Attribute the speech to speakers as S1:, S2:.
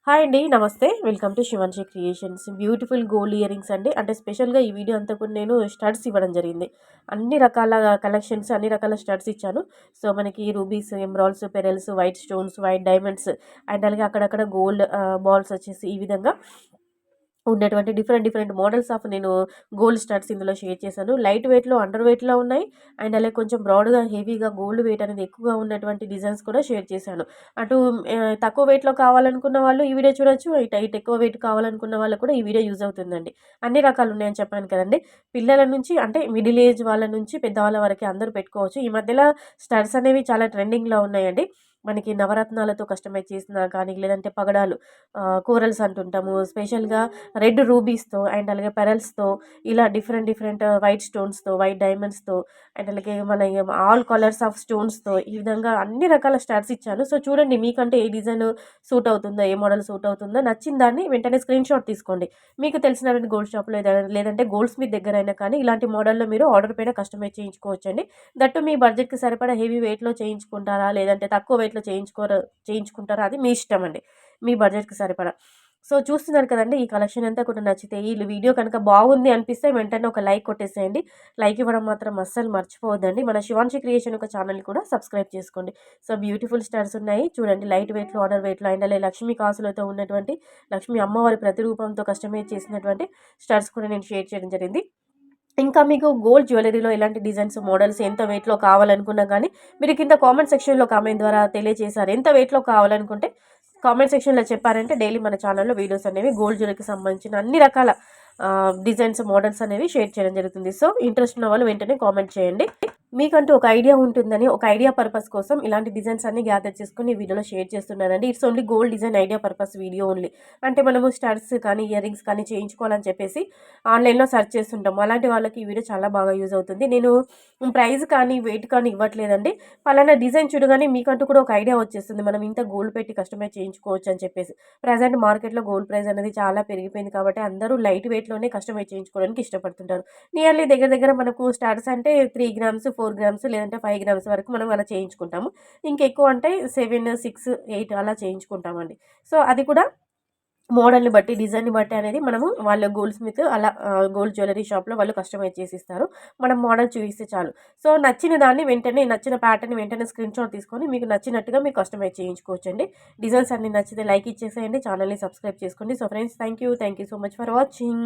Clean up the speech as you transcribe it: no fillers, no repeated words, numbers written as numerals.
S1: Hi అండి. నమస్తే. Welcome to Shivanshi creations. Beautiful gold earrings అండి. అంటే స్పెషల్‌గా ఈ వీడియో అంతా కూడా నేను స్టడ్స్ ఇవ్వడం జరిగింది. అన్ని రకాల కలెక్షన్స్, అన్ని రకాల స్టడ్స్ ఇచ్చాను. సో, మనకి rubies, emeralds, pearls, white stones, white diamonds and అలాగే అక్కడక్కడ గోల్డ్ బాల్స్ వచ్చేసి ఈ విధంగా ఉన్నటువంటి డిఫరెంట్ డిఫరెంట్ మోడల్స్ ఆఫ్ నేను గోల్డ్ స్టడ్స్ ఇందులో షేర్ చేశాను. లైట్ వెయిట్‌లో, అండర్ వెయిట్‌లో ఉన్నాయి. అండ్ అలాగే కొంచెం బ్రాడ్‌గా, హెవీగా గోల్డ్ వెయిట్ అనేది ఎక్కువగా ఉన్నటువంటి డిజైన్స్ కూడా షేర్ చేశాను. అటు తక్కువ వెయిట్‌లో కావాలనుకున్న వాళ్ళు ఈ వీడియో చూడొచ్చు. ఇటు ఎక్కువ వెయిట్ కావాలనుకున్న వాళ్ళకి కూడా ఈ వీడియో యూజ్ అవుతుందండి. అన్ని రకాలు ఉన్నాయని చెప్పాను కదండీ. పిల్లల నుంచి అంటే మిడిల్ ఏజ్ వాళ్ళ నుంచి పెద్దవాళ్ళ వరకి అందరూ పెట్టుకోవచ్చు. ఈ మధ్యలో స్టడ్స్ అనేవి చాలా ట్రెండింగ్‌లో ఉన్నాయండి. మనకి నవరత్నాలతో కస్టమైజ్ చేసిన కానీ, లేదంటే పగడాలు కోరల్స్ అంటుంటాము. స్పెషల్‌గా రెడ్ రూబీస్‌తో అండ్ అలాగే పెరల్స్‌తో ఇలా డిఫరెంట్ డిఫరెంట్ వైట్ స్టోన్స్‌తో, వైట్ డైమండ్స్‌తో అండ్ అలాగే మన ఆల్ కలర్స్ ఆఫ్ స్టోన్స్‌తో ఈ విధంగా అన్ని రకాల స్టడ్స్ ఇచ్చాను. సో, చూడండి మీకంటే ఏ డిజైన్ సూట్ అవుతుందో, ఏ మోడల్ సూట్ అవుతుందో నచ్చిన దాన్ని వెంటనే స్క్రీన్‌షాట్ తీసుకోండి. మీకు తెలిసినటువంటి గోల్డ్ షాప్‌లో లేదంటే గోల్డ్ స్మిత్ దగ్గరైనా కానీ ఇలాంటి మోడల్‌లో మీరు ఆర్డర్ పైన కస్టమైజ్ చేయించుకోవచ్చండి. దట్టు మీ బడ్జెట్‌కి సరిపడా హెవీ వెయిట్‌లో చేయించుకుంటారా? లేదంటే తక్కువ వెయిట్‌లో చేయించుకుంటారా? అది మీ ఇష్టం అండి. మీ బడ్జెట్‌కి సరిపడా. సో, చూస్తున్నారు కదండీ! ఈ కలెక్షన్ అంతా కూడా నచ్చితే ఈ వీడియో కనుక బాగుంది అనిపిస్తే వెంటనే ఒక లైక్ కొట్టేసేయండి. లైక్ ఇవ్వడం మాత్రం అస్సలు మర్చిపోవద్దండి. మన శివాన్షి క్రియేషన్ ఒక ఛానల్‌ని కూడా సబ్స్క్రైబ్ చేసుకోండి. సో, బ్యూటిఫుల్ స్టడ్స్ ఉన్నాయి. చూడండి లైట్ వెయిట్‌లో, ఆర్డర్ వెయిట్‌లో అండ్ అలాగే లక్ష్మీ కాసులతో ఉన్నటువంటి లక్ష్మీ అమ్మవారి ప్రతిరూపంతో కస్టమైజ్ చేసినటువంటి స్టడ్స్ కూడా నేను షేర్ చేయడం జరిగింది. ఇంకా మీకు గోల్డ్ జ్యువెలరీలో ఎలాంటి డిజైన్స్, మోడల్స్ ఎంత వెయిట్‌లో కావాలనుకున్నా గానీ, మీరు కింద కామెంట్ సెక్షన్‌లో కామెంట్ ద్వారా తెలియజేశారు. ఎంత వెయిట్‌లో కావాలనుకుంటే కామెంట్ సెక్షన్‌లో చెప్పారంటే డైలీ మన ఛానల్‌లో వీడియోస్ అనేవి గోల్డ్ జ్యువెలరీకి సంబంధించిన అన్ని రకాల డిజైన్స్, మోడల్స్ అనేవి షేర్ చేయడం జరుగుతుంది. సో, ఇంట్రెస్ట్ ఉన్న వాళ్ళు వెంటనే కామెంట్ చేయండి. మీకంటూ ఒక ఐడియా ఉంటుందని, ఒక ఐడియా పర్పస్ కోసం ఇలాంటి డిజైన్స్ అన్ని గ్యాదర్ చేసుకొని ఈ వీడియోలో షేర్ చేస్తున్నానండి. It's only gold design idea purpose video only. అంటే మనము స్టడ్స్ కానీ, ఇయర్ రింగ్స్ కానీ చేయించుకోవాలని చెప్పేసి ఆన్‌లైన్‌లో సెర్చ్ చేస్తుంటాము. అలాంటి వాళ్ళకి ఈ వీడియో చాలా బాగా యూజ్ అవుతుంది. నేను ప్రైస్ కానీ, వెయిట్ కానీ ఇవ్వట్లేదండి. పలానా డిజైన్ చూడగానే మీకంటూ కూడా ఒక ఐడియా వచ్చేస్తుంది. మనం ఇంత గోల్డ్ పెట్టి కస్టమైజ్ చేయించుకోవచ్చు అని చెప్పేసి. ప్రెజెంట్ మార్కెట్‌లో గోల్డ్ ప్రైస్ అనేది చాలా పెరిగిపోయింది కాబట్టి అందరూ లైట్ వెయిట్‌లోనే కస్టమైజ్ చేయించుకోవడానికి ఇష్టపడుతుంటారు. నియర్లీ దగ్గర దగ్గర మనకు స్టార్ట్స్ అంటే 3 గ్రామ్స్, 4 గ్రామ్స్ లేదంటే 5 గ్రామ్స్ వరకు మనం అలా చేయించుకుంటాము. ఇంకెక్కువ అంటే 7, 6, 8 అలా చేయించుకుంటామండి. సో, అది కూడా మోడల్‌ని బట్టి, డిజైన్‌ని బట్టి అనేది మనము వాళ్ళ గోల్డ్ స్మిత్ అలా గోల్డ్ జ్యువెలరీ షాప్‌లో వాళ్ళు కస్టమైజ్ చేసిస్తారు. మనం మోడల్ చూపిస్తే చాలు. సో, నచ్చిన దాన్ని వెంటనే నచ్చిన ప్యాటర్న్‌ని వెంటనే స్క్రీన్‌షాట్ తీసుకొని మీకు నచ్చినట్టుగా మీరు కస్టమైజ్ చేయించుకోవచ్చండి. డిజైన్స్ అన్నీ నచ్చితే లైక్ ఇచ్చేసేయండి. ఛానల్‌ని సబ్స్క్రైబ్ చేసుకోండి. So, friends thank you so much for watching.